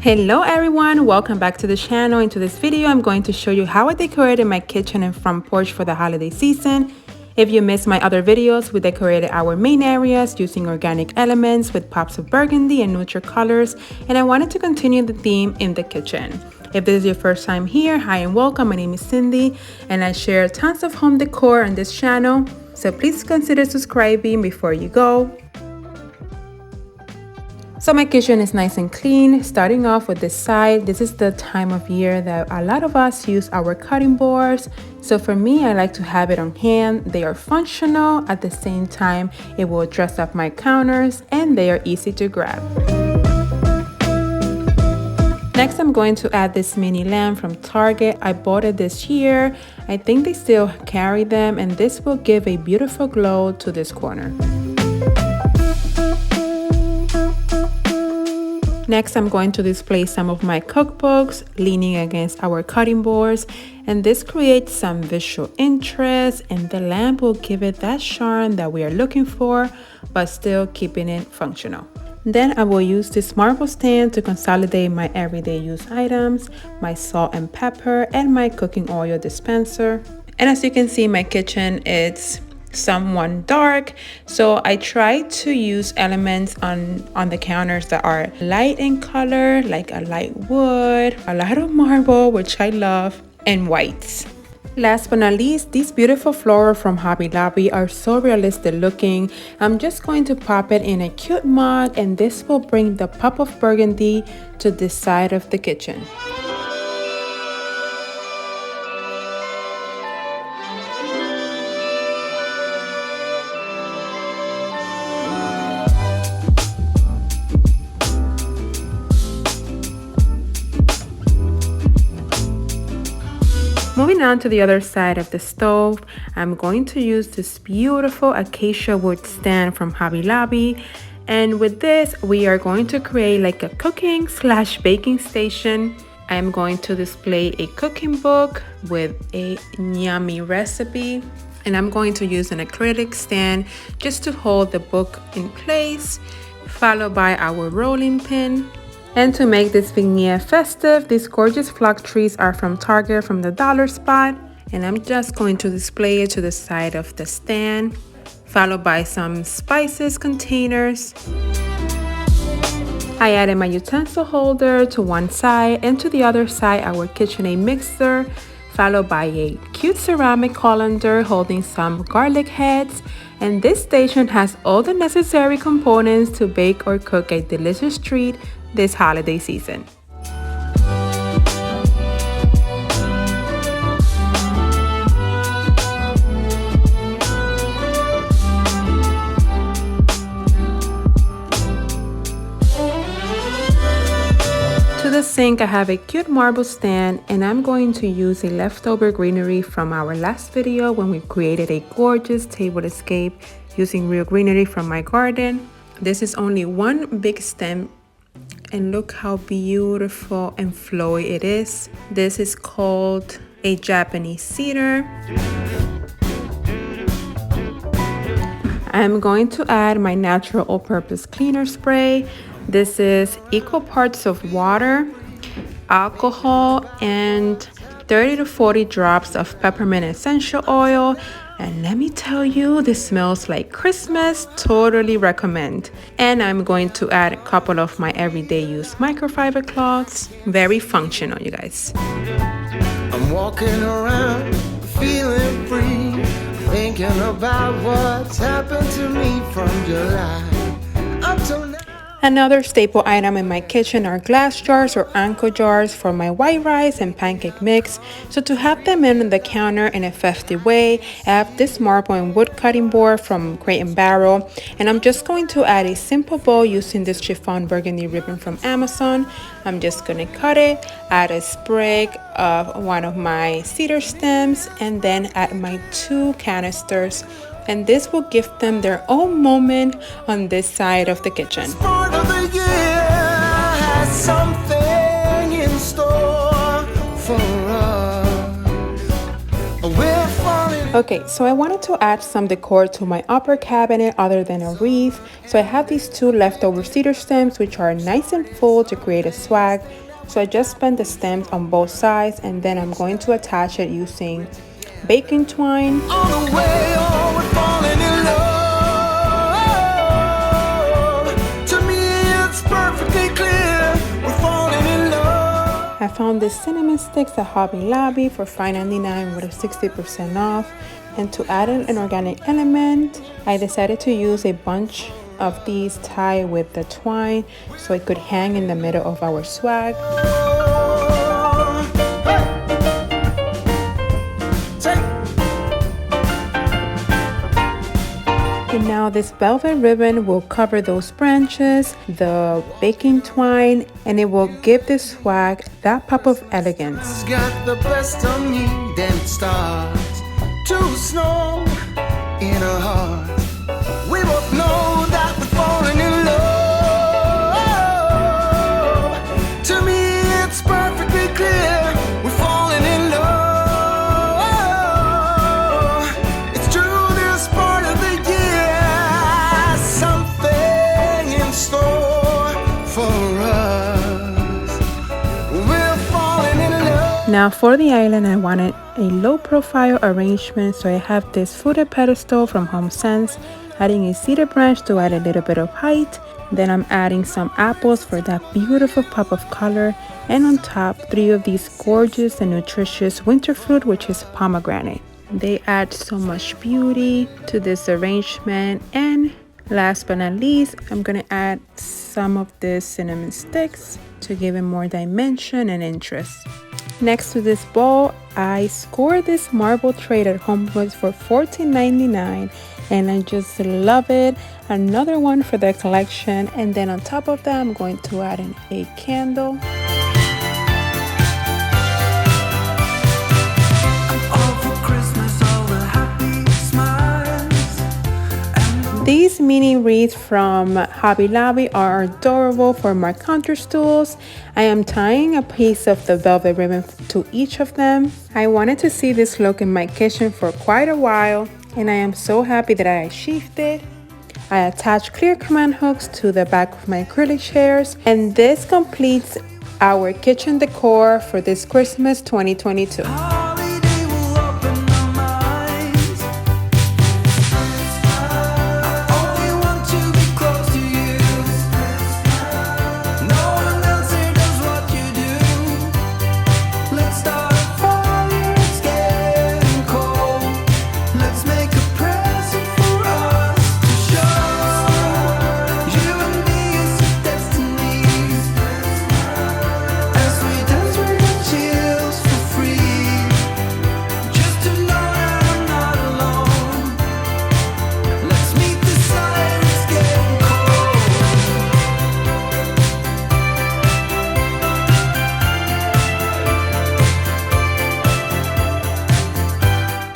Hello everyone, welcome back to the channel. In today's video, I'm going to show you how I decorated my kitchen and front porch for the holiday season. If you missed my other videos, we decorated our main areas using organic elements with pops of burgundy and neutral colors, and I wanted to continue the theme in the kitchen. If this is your first time here, hi and welcome. My name is Cindy, and I share tons of home decor on this channel, so please consider subscribing before you go. So my kitchen is nice and clean. Starting off with this side, this is the time of year that a lot of us use our cutting boards. So for me, I like to have it on hand. They are functional. At the same time, it will dress up my counters and they are easy to grab. Next, I'm going to add this mini lamp from Target. I bought it this year. I think they still carry them, and this will give a beautiful glow to this corner. Next, I'm going to display some of my cookbooks leaning against our cutting boards, and this creates some visual interest, and the lamp will give it that charm that we are looking for, but still keeping it functional. Then I will use this marble stand to consolidate my everyday use items, my salt and pepper, and my cooking oil dispenser. And as you can see, my kitchen, it's somewhat dark, so I try to use elements on the counters that are light in color, like a light wood, a lot of marble, which I love, and whites. Last but not least, these beautiful flowers from Hobby Lobby are so realistic looking. I'm just going to pop it in a cute mug, and this will bring the pop of burgundy to this side of the kitchen. Moving on to the other side of the stove, I'm going to use this beautiful acacia wood stand from Hobby Lobby. And with this, we are going to create like a cooking/baking station. I'm going to display a cooking book with a yummy recipe. And I'm going to use an acrylic stand just to hold the book in place, followed by our rolling pin. And to make this vignette festive, these gorgeous flock trees are from Target from the dollar spot. And I'm just going to display it to the side of the stand, followed by some spices containers. I added my utensil holder to one side, and to the other side our KitchenAid mixer, followed by a cute ceramic colander holding some garlic heads. And this station has all the necessary components to bake or cook a delicious treat this holiday season. To the sink, I have a cute marble stand, and I'm going to use a leftover greenery from our last video when we created a gorgeous table escape using real greenery from my garden. This is only one big stem, and look how beautiful and flowy it is. This is called a Japanese cedar. I'm going to add my natural all-purpose cleaner spray. This is equal parts of water, alcohol, and 30 to 40 drops of peppermint essential oil. And let me tell you, this smells like Christmas. Totally recommend. And I'm going to add a couple of my everyday use microfiber cloths. Very functional, you guys. I'm walking around feeling free, thinking about what's happened to me from July up till now. Another staple item in my kitchen are glass jars or anko jars for my white rice and pancake mix. So to have them in the counter in a festive way, I have this marble and wood cutting board from Crate & Barrel, and I'm just going to add a simple bowl using this chiffon burgundy ribbon from Amazon. I'm just gonna cut it, add a sprig of one of my cedar stems, and then add my 2 canisters. And this will give them their own moment on this side of the kitchen. Part of the year has something in store for us. We're falling Okay, so I wanted to add some decor to my upper cabinet other than a wreath. So I have these two leftover cedar stems which are nice and full to create a swag. So I just spent the stems on both sides and then I'm going to attach it using baking twine. On the way, oh, we're falling in love. To me, it's perfectly clear. We're falling in love. I found these cinnamon sticks at Hobby Lobby for $5.99 with a 60% off. And to add an organic element, I decided to use a bunch of these tied with the twine so it could hang in the middle of our swag. And now this velvet ribbon will cover those branches, the baking twine, and it will give this swag that pop of elegance. It's got the best of me, then it starts to snow in our hearts. We both know that we're falling in love. To me, it's perfectly clear. We're falling in love. It's true, this part of the year, something in store for us. We're falling in love. Now for the island, I wanted a low profile arrangement, so I have this footed pedestal from Home Sense, adding a cedar branch to add a little bit of height. Then I'm adding some apples for that beautiful pop of color, and on top 3 of these gorgeous and nutritious winter fruit, which is pomegranate. They add so much beauty to this arrangement. And last but not least, I'm gonna add some of this cinnamon sticks to give it more dimension and interest. Next to this bowl, I scored this marble tray at Home Goods for $14.99 and I just love it. Another one for the collection, and then on top of that I'm going to add in a candle. These mini wreaths from Hobby Lobby are adorable for my counter stools. I am tying a piece of the velvet ribbon to each of them. I wanted to see this look in my kitchen for quite a while, and I am so happy that I achieved it. I attached clear command hooks to the back of my acrylic chairs, and this completes our kitchen decor for this Christmas 2022.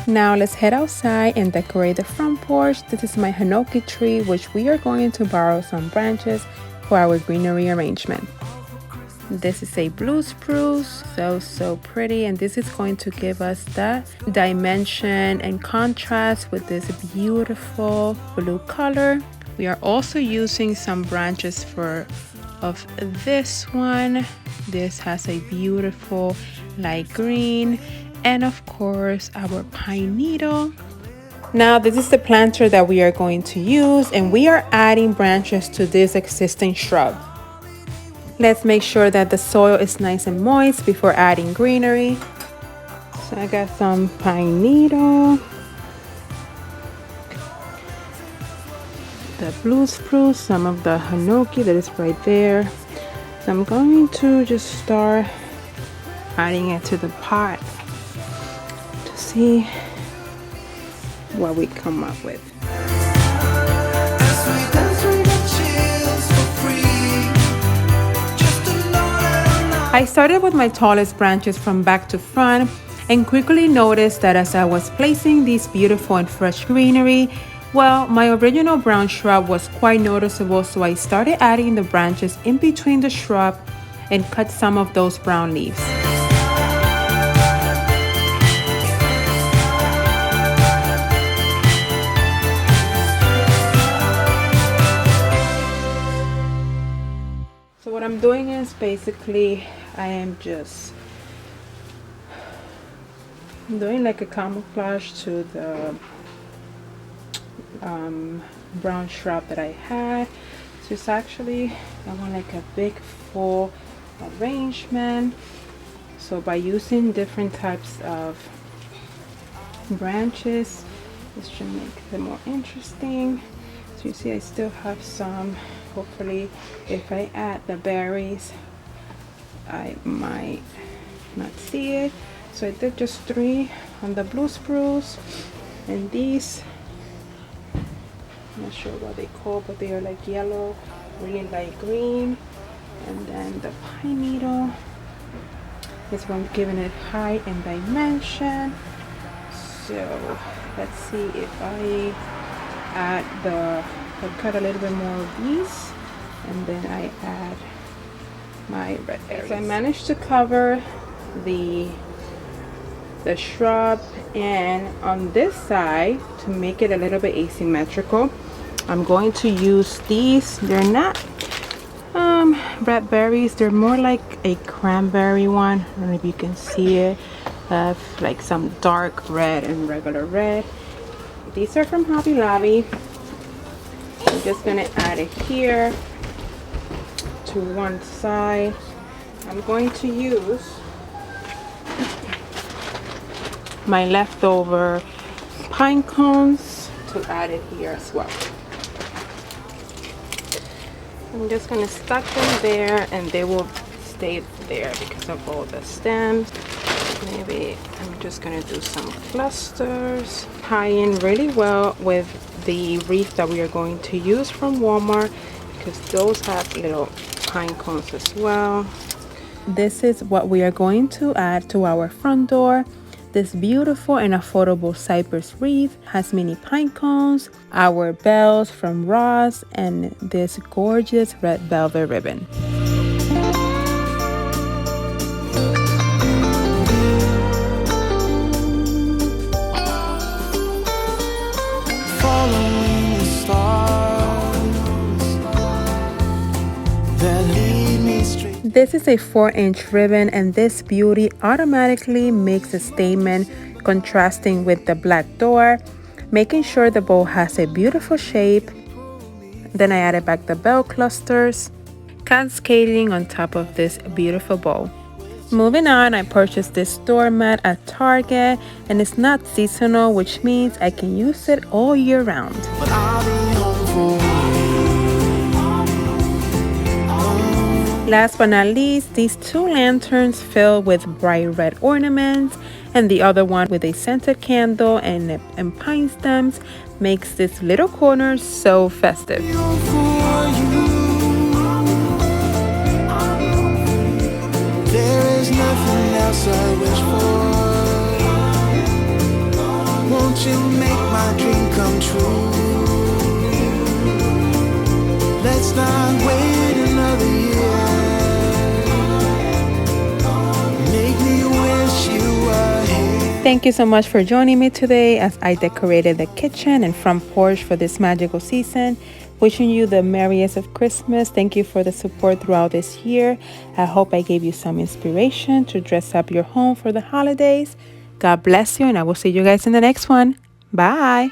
Now let's head outside and decorate the front porch. This is my hinoki tree, which we are going to borrow some branches for our greenery arrangement. This is a blue spruce, so pretty, and this is going to give us that dimension and contrast with this beautiful blue color. We are also using some branches of this one. This has a beautiful light green, and of course our pine needle. Now this is the planter that we are going to use, and we are adding branches to this existing shrub. Let's make sure that the soil is nice and moist before adding greenery. So I got some pine needle, the blue spruce, some of the hinoki that is right there. So I'm going to just start adding it to the pot to see what we come up with. I started with my tallest branches from back to front and quickly noticed that as I was placing these beautiful and fresh greenery, well, my original brown shrub was quite noticeable, so I started adding the branches in between the shrub and cut some of those brown leaves. doing is basically I am just doing like a camouflage to the brown shrub that I had. So it's actually, I want like a big full arrangement. So by using different types of branches, this should make it more interesting. So you see I still have some. Hopefully if I add the berries I might not see it. So I did just 3 on the blue spruce, and these, I'm not sure what they call, but they are like yellow, really light green. And then the pine needle is what I'm giving it height and dimension. So let's see if I add I cut a little bit more of these, and then I add my red berries. So I managed to cover the shrub, and on this side, to make it a little bit asymmetrical, I'm going to use these. They're not red berries, they're more like a cranberry one. I don't know if you can see it. Like some dark red and regular red. These are from Hobby Lobby. I'm just gonna add it here to one side. I'm going to use my leftover pine cones to add it here as well. I'm just gonna stack them there, and they will stay there because of all the stems. Maybe I'm just gonna do some clusters, tie in really well with the wreath that we are going to use from Walmart, because those have little pine cones as well. This is what we are going to add to our front door. This beautiful and affordable cypress wreath has mini pine cones, our bells from Ross, and this gorgeous red velvet ribbon. Following the stars that lead me straight. This is a 4-inch ribbon, and this beauty automatically makes a statement, contrasting with the black door, making sure the bow has a beautiful shape. Then I added back the bell clusters, cascading on top of this beautiful bow. Moving on, I purchased this doormat at Target, and it's not seasonal, which means I can use it all year round. But I'll be home for Last but not least, these 2 lanterns filled with bright red ornaments, and the other one with a scented candle and pine stems makes this little corner so festive. you. There is nothing else I wish for. Won't you make my dream come true? Let's not wait another year. Make me wish you were here. Thank you so much for joining me today as I decorated the kitchen and front porch for this magical season. Wishing you the merriest of Christmas. Thank you for the support throughout this year. I hope I gave you some inspiration to dress up your home for the holidays. God bless you, and I will see you guys in the next one. Bye.